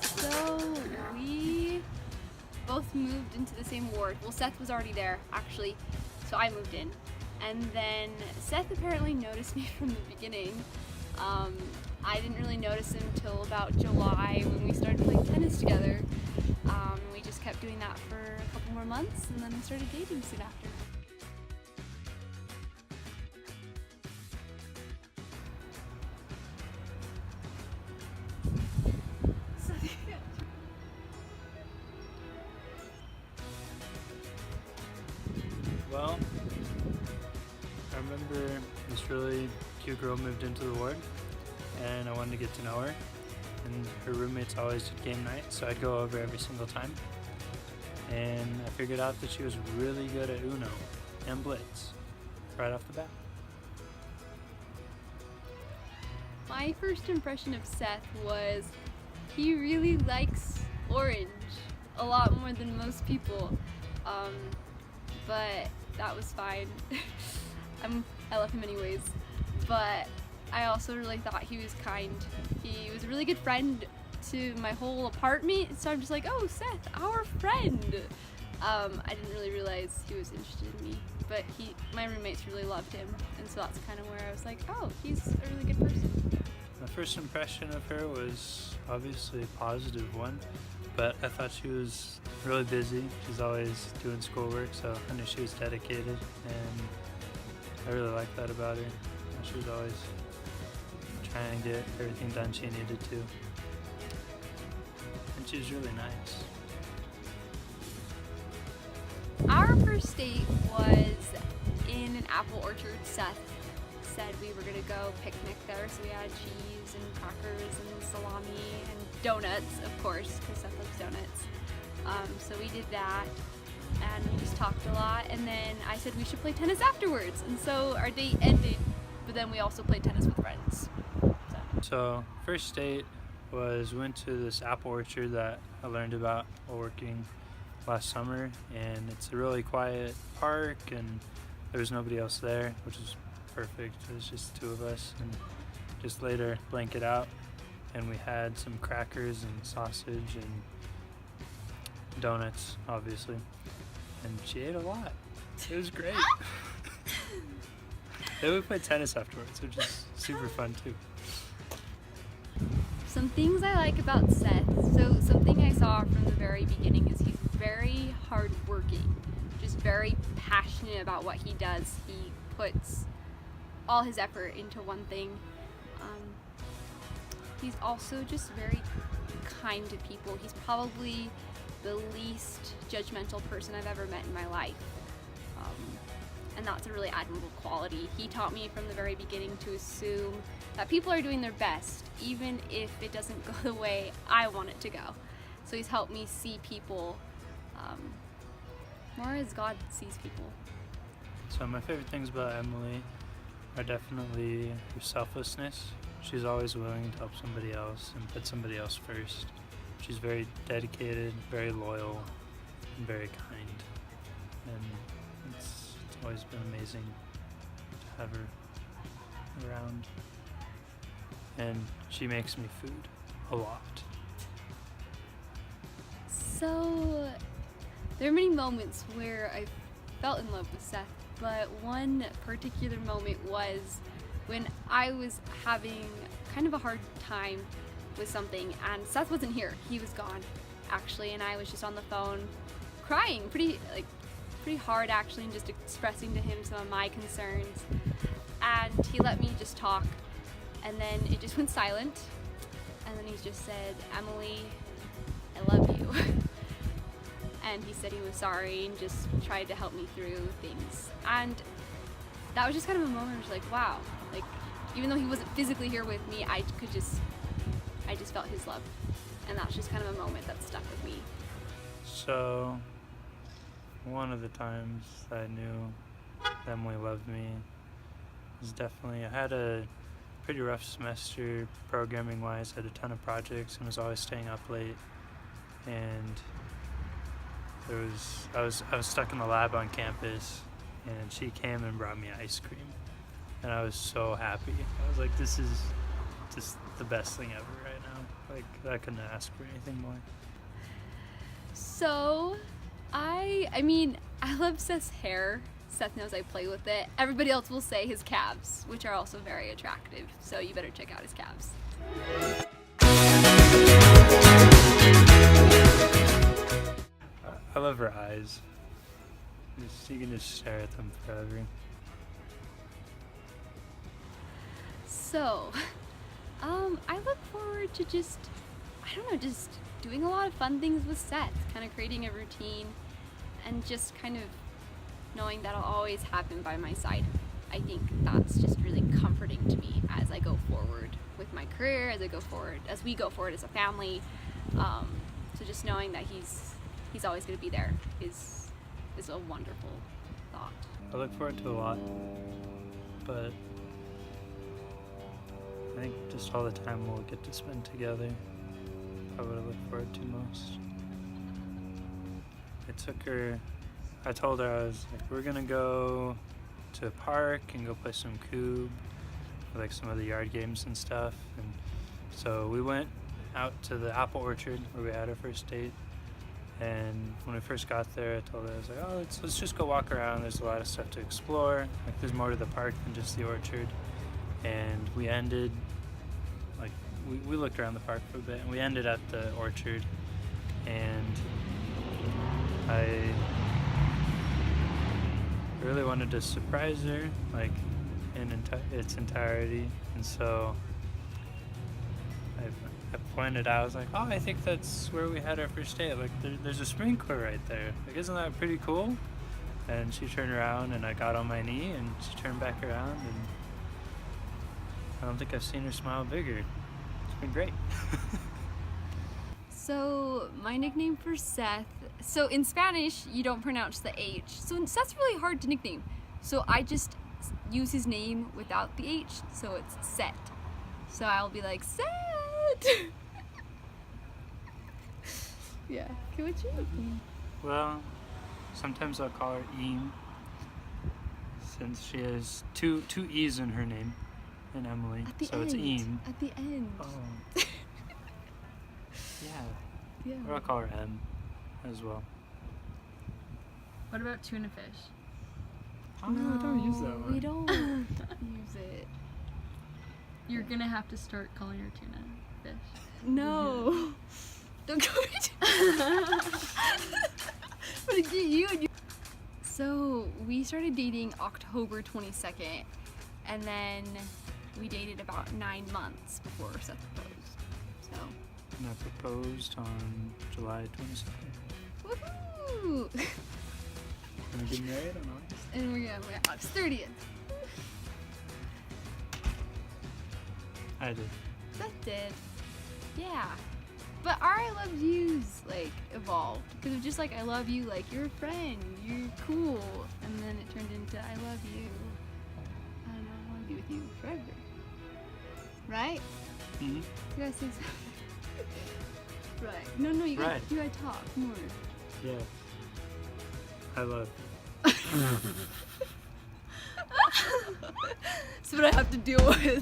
So we both moved into the same ward. Well, Seth was already there, actually, so I moved in. And then Seth apparently noticed me from the beginning. I didn't really notice him until about July when we started playing tennis together. We just kept doing that for a couple more months, and then we started dating soon after. Well, I remember this really cute girl moved into the ward, and I wanted to get to know her. And her roommates always did game night, so I'd go over every single time. And I figured out that she was really good at Uno and Blitz right off the bat. My first impression of Seth was he really likes orange a lot more than most people, but that was fine. I love him anyways, but I also really thought he was kind. He was a really good friend to my whole apartment, so I'm just like, oh, Seth, our friend. I didn't really realize he was interested in me, but my roommates really loved him, and so that's kind of where I was like, oh, he's a really good person. My first impression of her was obviously a positive one, but I thought she was really busy. She's always doing schoolwork, so I knew she was dedicated, and I really liked that about her. She was always trying to get everything done she needed to, and she was really nice. Our first date was in an apple orchard. Seth said we were gonna go picnic there, so we had cheese and crackers and salami and donuts, of course, because Seth loves donuts. So we did that, and we just talked a lot, and then I said we should play tennis afterwards, and so our date ended, but then we also played tennis with friends. So first date was went to this apple orchard that I learned about while working last summer, and it's a really quiet park, and there was nobody else there, which was perfect. It was just two of us, and just laid our blanket out, and we had some crackers and sausage and donuts, obviously, and she ate a lot. It was great. Then we played tennis afterwards, which is super fun too. Some things I like about Seth. So something I saw from the very beginning is he's very hardworking, just very passionate about what he does. He puts all his effort into one thing. He's also just very kind to people. He's probably the least judgmental person I've ever met in my life. And that's a really admirable quality. He taught me from the very beginning to assume that people are doing their best, even if it doesn't go the way I want it to go. So he's helped me see people more as God sees people. So my favorite things about Emilee are definitely her selflessness. She's always willing to help somebody else and put somebody else first. She's very dedicated, very loyal, and very kind. And it's always been amazing to have her around. And she makes me food a lot. So there are many moments where I felt in love with Seth, but one particular moment was when I was having kind of a hard time with something, and Seth wasn't here. He was gone, actually, and I was just on the phone crying pretty hard, actually, and just expressing to him some of my concerns. And he let me just talk, and then it just went silent, and then he just said, "Emilee, I love you." And he said he was sorry and just tried to help me through things. And that was just kind of a moment where I was like, wow, like, even though he wasn't physically here with me, I just felt his love. And that's just kind of a moment that stuck with me. So one of the times I knew Emilee loved me was definitely, I had a pretty rough semester programming wise. I had a ton of projects and was always staying up late, and I was stuck in the lab on campus, and she came and brought me ice cream, and I was so happy. I was like, this is just the best thing ever right now. Like, I couldn't ask for anything more. So, I mean, I love Seth's hair. Seth knows I play with it. Everybody else will say his calves, which are also very attractive. So you better check out his calves. I love her eyes. You can just stare at them forever. So, I look forward to just doing a lot of fun things with Seth, kind of creating a routine, and just kind of knowing that I'll always have him by my side. I think that's just really comforting to me as I go forward with my career, as we go forward as a family. So just knowing that he's always going to be there is a wonderful thought. I look forward to a lot, but I think just all the time we'll get to spend together. Probably what I look forward to most. I told her I was like, we're gonna go to a park and go play some cube, like some of the yard games and stuff. And so we went out to the apple orchard where we had our first date. And when we first got there, I told her, I was like, oh, let's just go walk around. There's a lot of stuff to explore. Like, there's more to the park than just the orchard. And we ended, like, we looked around the park for a bit, and we ended at the orchard. And I really wanted to surprise her, like, in its entirety. And so I pointed out, I was like, oh, I think that's where we had our first date. Like, there's a sprinkler right there. Like, isn't that pretty cool? And she turned around, and I got on my knee, and she turned back around, and I don't think I've seen her smile bigger. It's been great. So my nickname for Seth, so in Spanish, you don't pronounce the H. So Seth's really hard to nickname. So I just use his name without the H, so it's Seth. So I'll be like, Seth! Yeah. Okay, what's your nickname? Well, sometimes I'll call her Eem, since she has two E's in her name, in Emilee. At the so end. it's Eem. At the end. Oh. Yeah. Or I'll call her M as well. What about tuna fish? Oh, no, I don't use that one. We don't use it. You're gonna have to start calling her tuna fish. No. Don't go I'm gonna get you. So we started dating October 22nd, and then we dated about 9 months before Seth proposed. So. And I proposed on July 22nd. Woohoo! Gonna get married on August. And we're gonna wait August 30th. I did. Seth did. Yeah. But our I love yous like evolved. Because of just like I love you, like you're a friend, you're cool. And then it turned into I love you. And I want to be with you forever. Right? Mm-hmm. You gotta say something. Right. No, you gotta talk more. Yeah. I love That's what I have to deal with.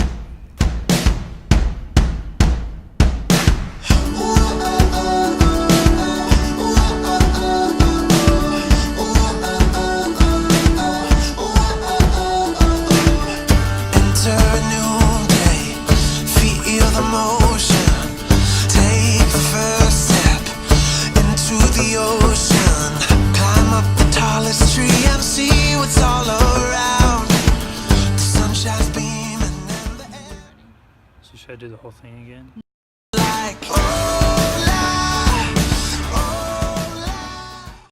So should I do the whole thing again?